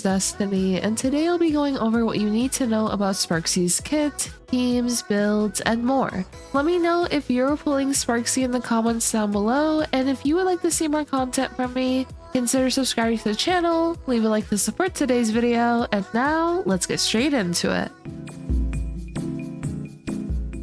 It's Destiny, and today I'll be going over what you need to know about Sparxie's kit, teams, builds, and more. Let me know if you're pulling Sparxie in the comments down below, and if you would like to see more content from me, consider subscribing to the channel, leave a like to support today's video, and now let's get straight into it.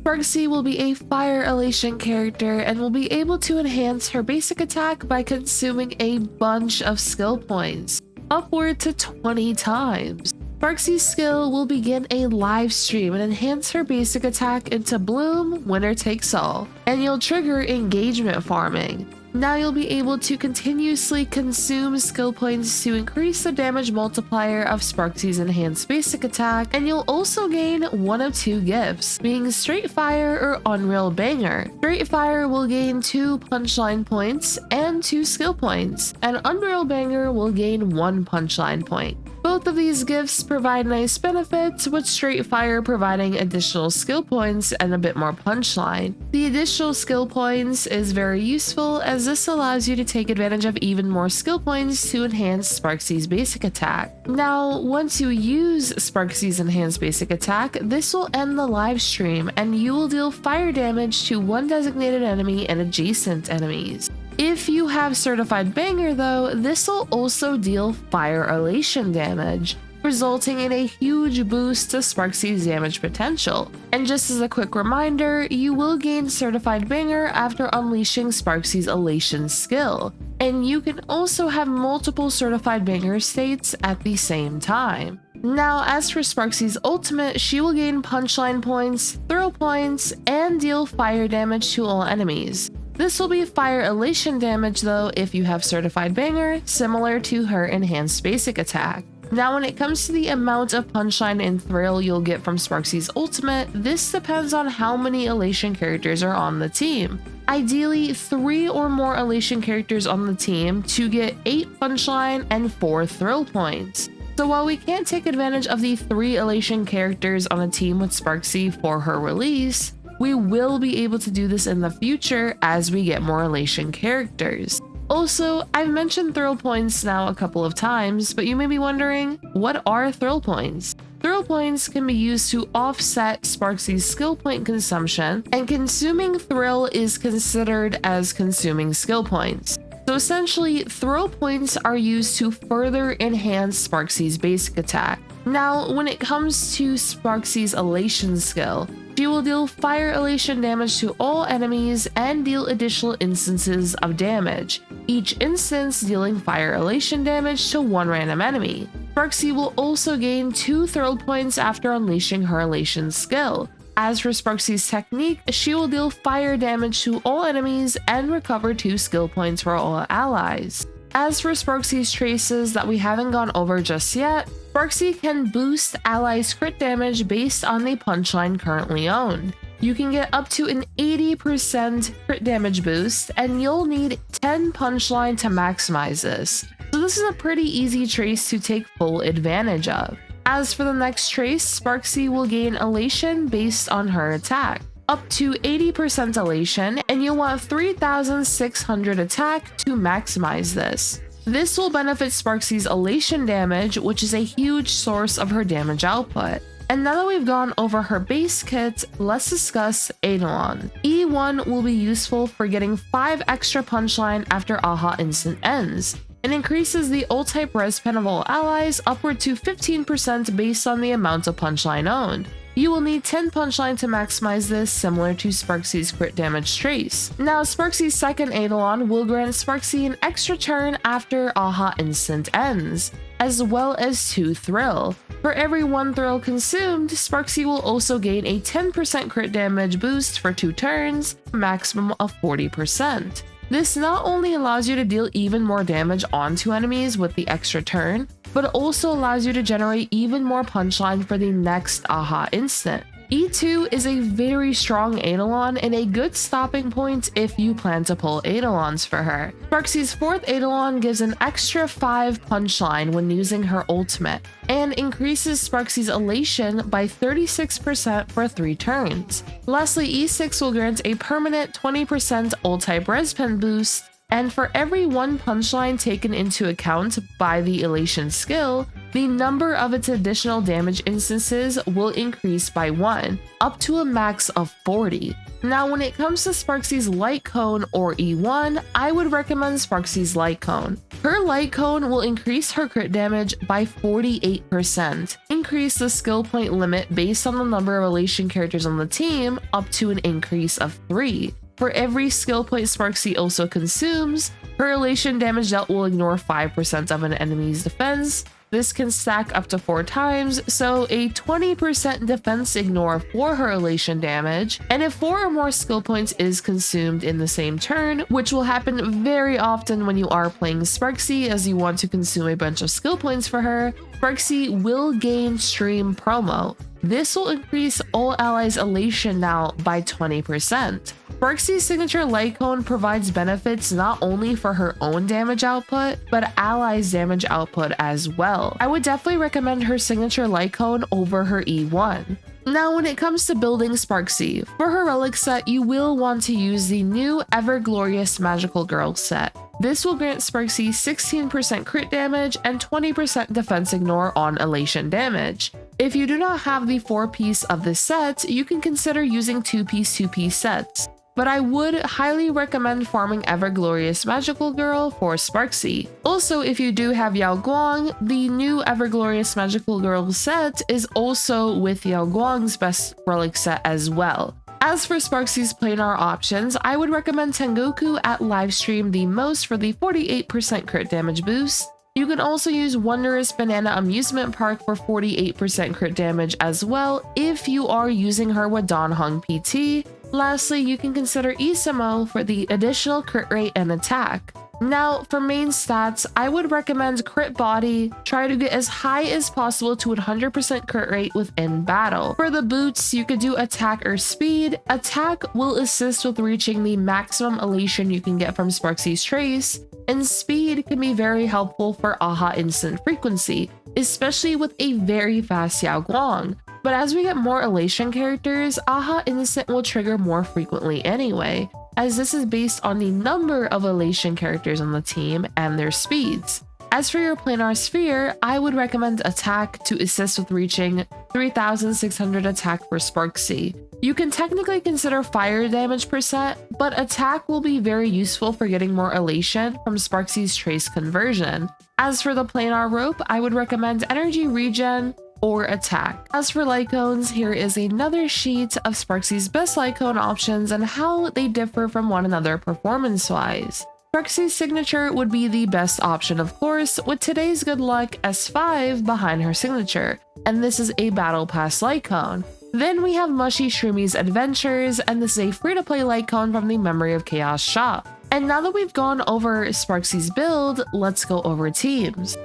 Sparxie will be a Fire Elation character and will be able to enhance her basic attack by consuming a bunch of skill points, upward to 20 times. Sparxie's skill will begin a live stream and enhance her basic attack into Bloom, Winner Takes All, and you'll trigger engagement farming. Now you'll be able to continuously consume skill points to increase the damage multiplier of Sparxie's enhanced basic attack, and you'll also gain one of two gifts, being Straight Fire or Unreal Banger. Straight Fire will gain 2 punchline points and 2 skill points, and Unreal Banger will gain 1 punchline point. Both of these gifts provide nice benefits, with Straight Fire providing additional skill points and a bit more punchline. The additional skill points is very useful, as this allows you to take advantage of even more skill points to enhance Sparxie's basic attack. Now, once you use Sparxie's enhanced basic attack, this will end the live stream and you will deal fire damage to one designated enemy and adjacent enemies. If you have Certified Banger though, this will also deal Fire Elation damage, resulting in a huge boost to Sparxie's damage potential. And just as a quick reminder, you will gain Certified Banger after unleashing Sparxie's Elation skill, and you can also have multiple Certified Banger states at the same time. Now, as for Sparxie's ultimate, she will gain punchline points, throw points, and deal fire damage to all enemies. This will be Fire Elation damage though if you have Certified Banger, similar to her enhanced basic attack. Now, when it comes to the amount of punchline and thrill you'll get from Sparxie's ultimate, this depends on how many Elation characters are on the team. Ideally, 3 or more Elation characters on the team to get 8 punchline and 4 thrill points. So while we can't take advantage of the 3 Elation characters on a team with Sparxie for her release, we will be able to do this in the future as we get more Elation characters. Also, I've mentioned thrill points now a couple of times, but you may be wondering, what are thrill points? Thrill points can be used to offset Sparxie's skill point consumption, and consuming thrill is considered as consuming skill points. So essentially, thrill points are used to further enhance Sparxie's basic attack. Now, when it comes to Sparxie's Elation skill, she will deal Fire Elation damage to all enemies and deal additional instances of damage, each instance dealing Fire Elation damage to one random enemy. Sparxie will also gain 2 thrill points after unleashing her Elation skill. As for Sparxie's technique, she will deal fire damage to all enemies and recover 2 skill points for all allies. As for Sparxie's traces that we haven't gone over just yet, Sparxie can boost allies' crit damage based on the punchline currently owned. You can get up to an 80% crit damage boost, and you'll need 10 punchline to maximize this. So this is a pretty easy trace to take full advantage of. As for the next trace, Sparxie will gain Elation based on her attack, up to 80% Elation, and you'll want 3,600 attack to maximize this. This will benefit Sparxie's Elation damage, which is a huge source of her damage output. And now that we've gone over her base kit, let's discuss Eidolons. E1 will be useful for getting 5 extra punchline after AHA instant ends. It increases the ult type res pen of all allies upward to 15% based on the amount of punchline owned. You will need 10 punchline to maximize this, similar to Sparxie's crit damage trace. Now, Sparxie's second Eidolon will grant Sparxie an extra turn after AHA instant ends, as well as 2 thrill. For every 1 thrill consumed, Sparxie will also gain a 10% crit damage boost for 2 turns, a maximum of 40%. This not only allows you to deal even more damage onto enemies with the extra turn, but it also allows you to generate even more punchline for the next AHA instant. E2 is a very strong Eidolon and a good stopping point if you plan to pull Eidolons for her. Sparxie's 4th Eidolon gives an extra 5 punchline when using her ultimate, and increases Sparxie's Elation by 36% for 3 turns. Lastly, E6 will grant a permanent 20% ult type res pen boost, and for every 1 punchline taken into account by the Elation skill, the number of its additional damage instances will increase by 1, up to a max of 40. Now, when it comes to Sparxie's Light Cone or E1, I would recommend Sparxie's Light Cone. Her Light Cone will increase her crit damage by 48%, increase the skill point limit based on the number of Elation characters on the team up to an increase of 3. For every skill point Sparxie also consumes, her Elation damage dealt will ignore 5% of an enemy's defense. This can stack up to 4 times, so a 20% defense ignore for her Elation damage, and if 4 or more skill points is consumed in the same turn, which will happen very often when you are playing Sparxie as you want to consume a bunch of skill points for her, Sparxie will gain Stream Promo. This will increase all allies' Elation now by 20%. Sparxie's signature Light Cone provides benefits not only for her own damage output, but allies' damage output as well. I would definitely recommend her signature Light Cone over her E1. Now, when it comes to building Sparxie, for her Relic set, you will want to use the new Ever Glorious Magical Girl set. This will grant Sparxie 16% crit damage and 20% defense ignore on Elation damage. If you do not have the 4-piece of this set, you can consider using 2-piece sets. But I would highly recommend farming Ever Glorious Magical Girl for Sparxie. Also, if you do have Yao Guang, the new Ever Glorious Magical Girl set is also with Yao Guang's best relic set as well. As for Sparxie's planar options, I would recommend Tengoku at livestream the most for the 48% crit damage boost. You can also use Wondrous Banana Amusement Park for 48% crit damage as well if you are using her with Dan Heng PT. Lastly, you can consider Isamo for the additional crit rate and attack. Now, for main stats, I would recommend crit body, try to get as high as possible to 100% crit rate within battle. For the boots, you could do attack or speed. Attack will assist with reaching the maximum elation you can get from Sparxie's Trace, and speed can be very helpful for AHA instant frequency, especially with a very fast Yao Guang. But as we get more Elation characters, AHA Instant will trigger more frequently anyway, as this is based on the number of Elation characters on the team and their speeds. As for your Planar Sphere, I would recommend Attack to assist with reaching 3,600 attack for Sparxie. You can technically consider fire damage percent, but Attack will be very useful for getting more Elation from Sparxie's Trace conversion. As for the Planar Rope, I would recommend Energy Regen or Attack. As for Light Cones, here is another sheet of Sparxie's best Light Cone options and how they differ from one another performance-wise. Sparxie's signature would be the best option, of course, with today's good luck S5 behind her signature, and this is a Battle Pass Light Cone. Then we have Mushy Shroomies Adventures, and this is a free-to-play Light Cone from the Memory of Chaos shop. And now that we've gone over Sparxie's build, let's go over teams.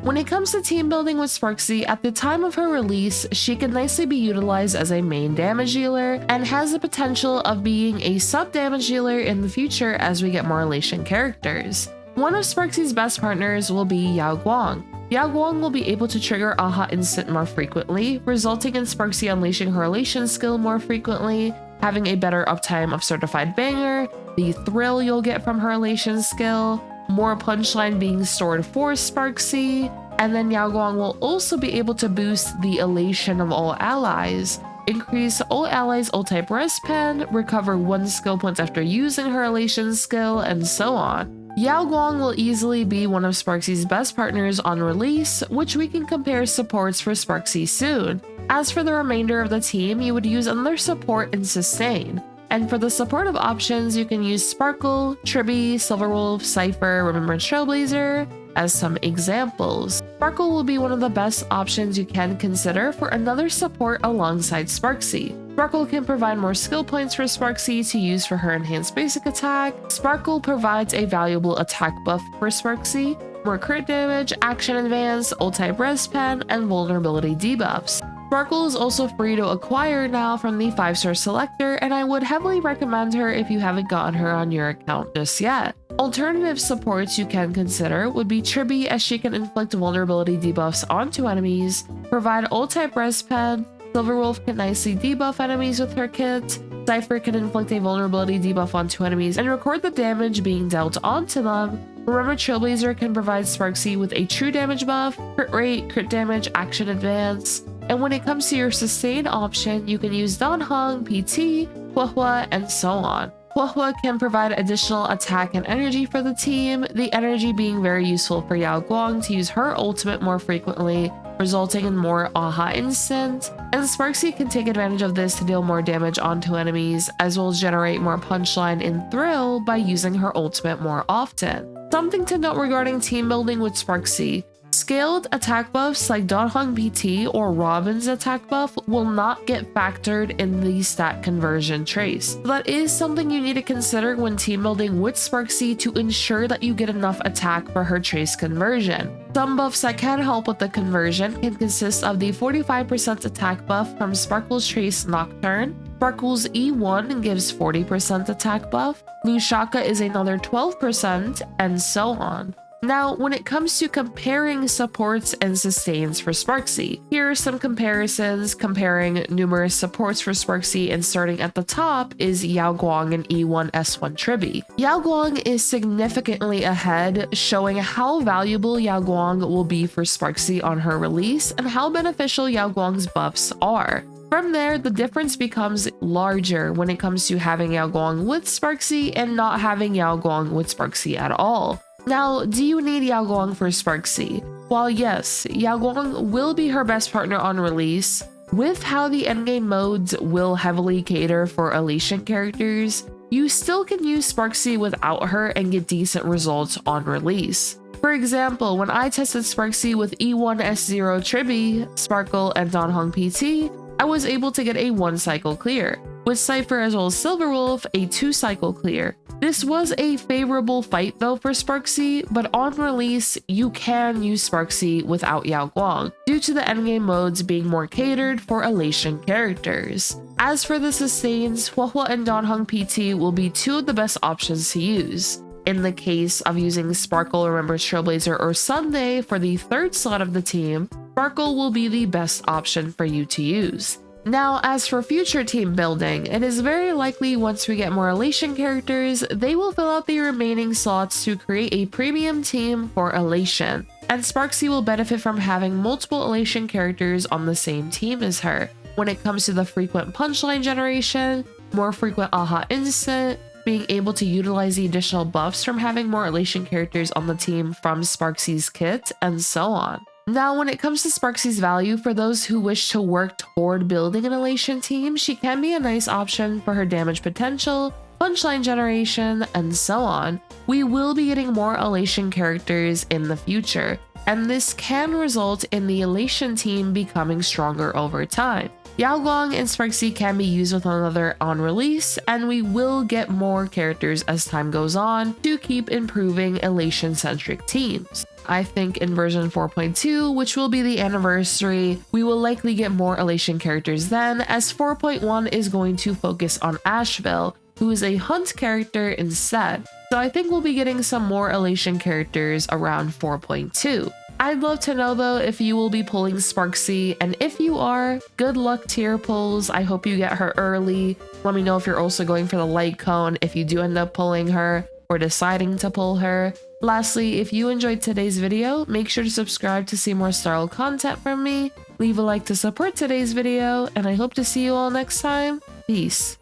When it comes to team building with Sparxie, at the time of her release, she can nicely be utilized as a main damage dealer and has the potential of being a sub damage dealer in the future as we get more Elation characters. One of Sparxie's best partners will be Yao Guang. Yao Guang will be able to trigger AHA Instant more frequently, resulting in Sparxie unleashing her Elation skill more frequently, having a better uptime of Certified Banger, the thrill you'll get from her Elation skill, more punchline being stored for Sparxie, and then Yao Guang will also be able to boost the Elation of all allies, increase all allies' ult-type rest pen, recover 1 skill point after using her Elation skill, and so on. Yao Guang will easily be one of Sparxie's best partners on release, which we can compare supports for Sparxie soon. As for the remainder of the team, you would use another support and sustain. And for the supportive options, you can use Sparkle, Tribbie, Silverwolf, Cypher, Remembrance Trailblazer as some examples. Sparkle will be one of the best options you can consider for another support alongside Sparxie. Sparkle can provide more skill points for Sparxie to use for her enhanced basic attack. Sparkle provides a valuable attack buff for Sparxie, more crit damage, action advance, ult-type res pen, and vulnerability debuffs. Sparkle is also free to acquire now from the 5-star selector, and I would heavily recommend her if you haven't gotten her on your account just yet. Alternative supports you can consider would be Tribbie, as she can inflict vulnerability debuffs onto enemies, provide ult-type res pen, Silverwolf can nicely debuff enemies with her kit, Cypher can inflict a vulnerability debuff onto enemies and record the damage being dealt onto them, Remember, Trailblazer can provide Sparxie with a true damage buff, crit rate, crit damage, action advance. And when it comes to your sustain option, you can use Danhong, PT, Huohua, and so on. Huohua can provide additional attack and energy for the team, the energy being very useful for Yao Guang to use her ultimate more frequently, resulting in more Aha Instant, and Sparxie can take advantage of this to deal more damage onto enemies, as well as generate more punchline and thrill by using her ultimate more often. Something to note regarding team building with Sparxie: scaled attack buffs like Danhong PT or Robin's attack buff will not get factored in the stat conversion trace. So that is something you need to consider when team building with Sparxie to ensure that you get enough attack for her trace conversion. Some buffs that can help with the conversion can consist of the 45% attack buff from Sparkle's Trace Nocturne. Sparkle's E1 gives 40% attack buff, Lushaka is another 12%, and so on. Now, when it comes to comparing supports and sustains for Sparxie, here are some comparisons comparing numerous supports for Sparxie, and starting at the top is Yao Guang and E1 S1 Tribbie. Yao Guang is significantly ahead, showing how valuable Yao Guang will be for Sparxie on her release and how beneficial Yao Guang's buffs are. From there, the difference becomes larger when it comes to having Yao Guang with Sparxie and not having Yao Guang with Sparxie at all. Now, do you need Yao Guang for Sparxie? While yes, Yao Guang will be her best partner on release, with how the endgame modes will heavily cater for Elation characters, you still can use Sparxie without her and get decent results on release. For example, when I tested Sparxie with E1 S0 Tribbie, Sparkle, and Danhong PT, I was able to get a 1-cycle clear, with Cypher as well as Silverwolf a 2-cycle clear. This was a favorable fight though for Sparxie, but on release, you can use Sparxie without Yao Guang, due to the endgame modes being more catered for Elation characters. As for the sustains, Huohua and Danhong PT will be two of the best options to use. In the case of using Sparkle, Remember Trailblazer, or Sunday for the third slot of the team, Sparkle will be the best option for you to use. Now, as for future team building, it is very likely once we get more Elation characters, they will fill out the remaining slots to create a premium team for Elation, and Sparxie will benefit from having multiple Elation characters on the same team as her. When it comes to the frequent punchline generation, more frequent Aha Instant, being able to utilize the additional buffs from having more Elation characters on the team from Sparxie's kit, and so on. Now, when it comes to Sparxie's value, for those who wish to work toward building an Elation team, she can be a nice option for her damage potential, punchline generation, and so on. We will be getting more Elation characters in the future, and this can result in the Elation team becoming stronger over time. Yao Guang and Sparxie can be used with one another on release, and we will get more characters as time goes on to keep improving Elation-centric teams. I think in version 4.2, which will be the anniversary, we will likely get more Elation characters then, as 4.1 is going to focus on Asheville, who is a hunt character instead. So I think we'll be getting some more Elation characters around 4.2. I'd love to know though if you will be pulling Sparxie, and if you are, good luck tier pulls. I hope you get her early. Let me know if you're also going for the light cone if you do end up pulling her or deciding to pull her. Lastly, if you enjoyed today's video, make sure to subscribe to see more Star Rail content from me. Leave a like to support today's video, and I hope to see you all next time. Peace.